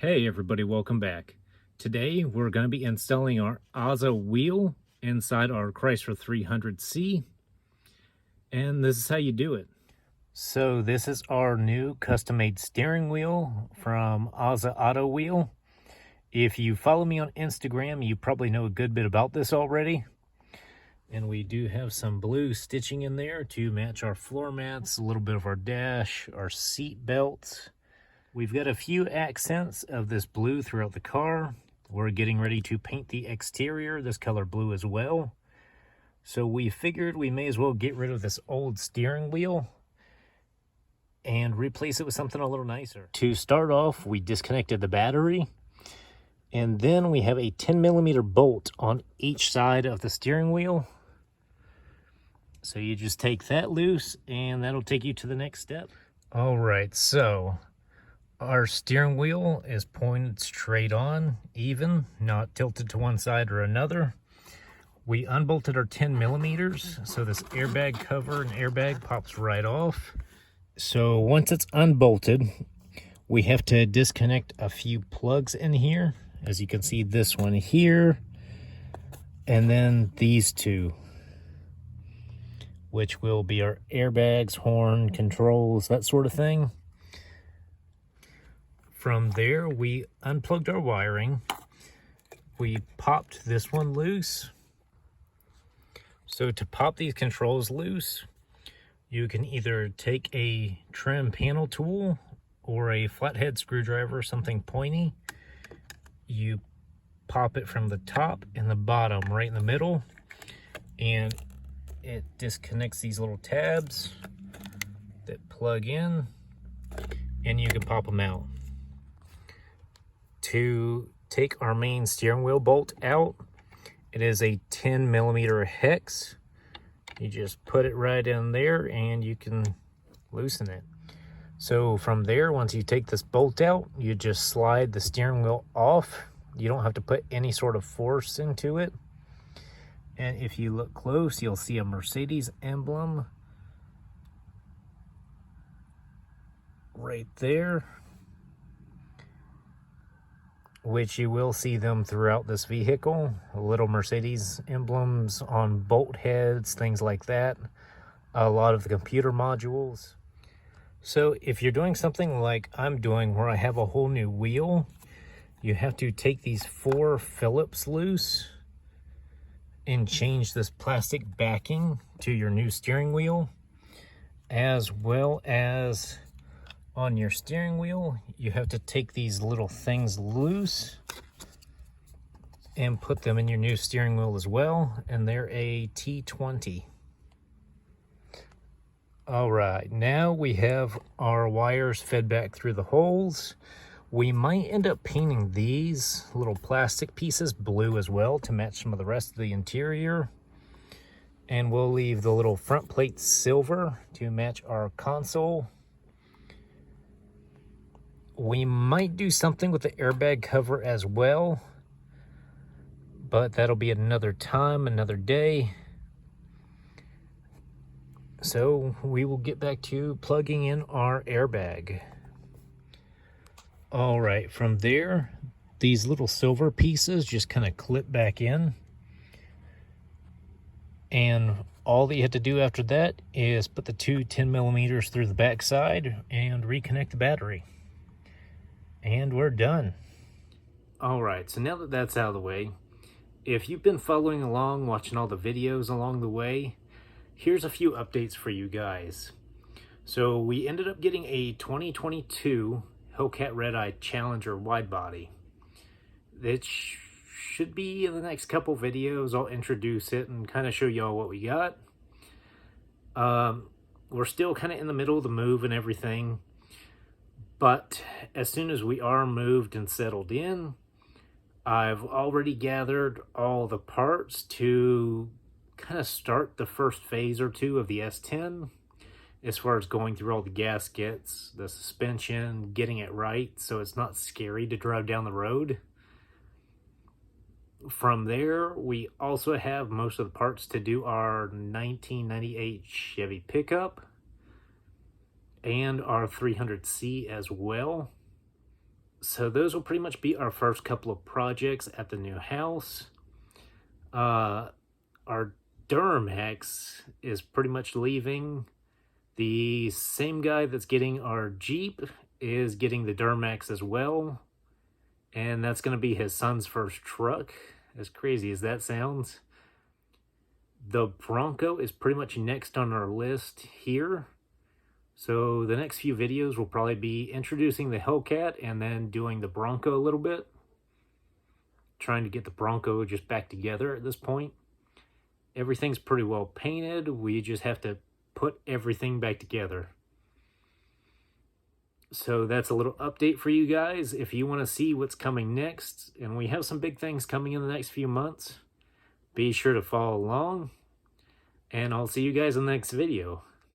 Hey everybody, welcome back. Today we're going to be installing our AZA wheel inside our Chrysler 300C, and this is how you do it. So this is our new custom-made steering wheel from AZA Auto Wheel. If you follow me on Instagram, you probably know a good bit about this already. And we do have some blue stitching in there to match our floor mats, a little bit of our dash, our seat belts. We've got a few accents of this blue throughout the car. We're getting ready to paint the exterior this color blue as well. So we figured we may as well get rid of this old steering wheel and replace it with something a little nicer. To start off, we disconnected the battery, and then we have a 10mm bolt on each side of the steering wheel. So you just take that loose and that'll take you to the next step. All right, so our steering wheel is pointed straight on, even, not tilted to one side or another. We unbolted our 10mm, so this airbag cover and airbag pops right off. So once it's unbolted, we have to disconnect a few plugs in here. As you can see, this one here, and then these two, which will be our airbags, horn, controls, that sort of thing. From there, we unplugged our wiring. We popped this one loose. So to pop these controls loose, you can either take a trim panel tool or a flathead screwdriver, something pointy. You pop it from the top and the bottom, right in the middle, and it disconnects these little tabs that plug in, and you can pop them out. To take our main steering wheel bolt out, it is a 10mm hex. You just put it right in there and you can loosen it. So from there, once you take this bolt out, you just slide the steering wheel off. You don't have to put any sort of force into it. And if you look close, you'll see a Mercedes emblem right there, which you will see them throughout this vehicle. Little Mercedes emblems on bolt heads, things like that. A lot of the computer modules. So if you're doing something like I'm doing, where I have a whole new wheel, you have to take these 4 Phillips loose and change this plastic backing to your new steering wheel, as well as on your steering wheel, you have to take these little things loose and put them in your new steering wheel as well, and they're a T20. All right, now we have our wires fed back through the holes. We might end up painting these little plastic pieces blue as well to match some of the rest of the interior. And we'll leave the little front plates silver to match our console. We might do something with the airbag cover as well, but that'll be another time, another day. So we will get back to plugging in our airbag. All right, from there, these little silver pieces just kind of clip back in. And all that you have to do after that is put the two 10mm through the back side and reconnect the battery. And we're done. All right, so now that that's out of the way, if you've been following along, watching all the videos along the way, here's a few updates for you guys. So we ended up getting a 2022 Hellcat Red Eye Challenger wide body. It should be in the next couple videos. I'll introduce it and kind of show y'all what we got. We're still kind of in the middle of the move and everything, but as soon as we are moved and settled in, I've already gathered all the parts to kind of start the first phase or two of the S10, as far as going through all the gaskets, the suspension, getting it right so it's not scary to drive down the road. From there, we also have most of the parts to do our 1998 Chevy pickup and our 300C as well. So those will pretty much be our first couple of projects at the new house. Our Duramax is pretty much leaving. The same guy that's getting our Jeep is getting the Duramax as well. And that's going to be his son's first truck. As crazy as that sounds. The Bronco is pretty much next on our list here. So the next few videos will probably be introducing the Hellcat and then doing the Bronco a little bit. Trying to get the Bronco just back together at this point. Everything's pretty well painted. We just have to put everything back together. So that's a little update for you guys. If you want to see what's coming next, and we have some big things coming in the next few months, be sure to follow along. And I'll see you guys in the next video.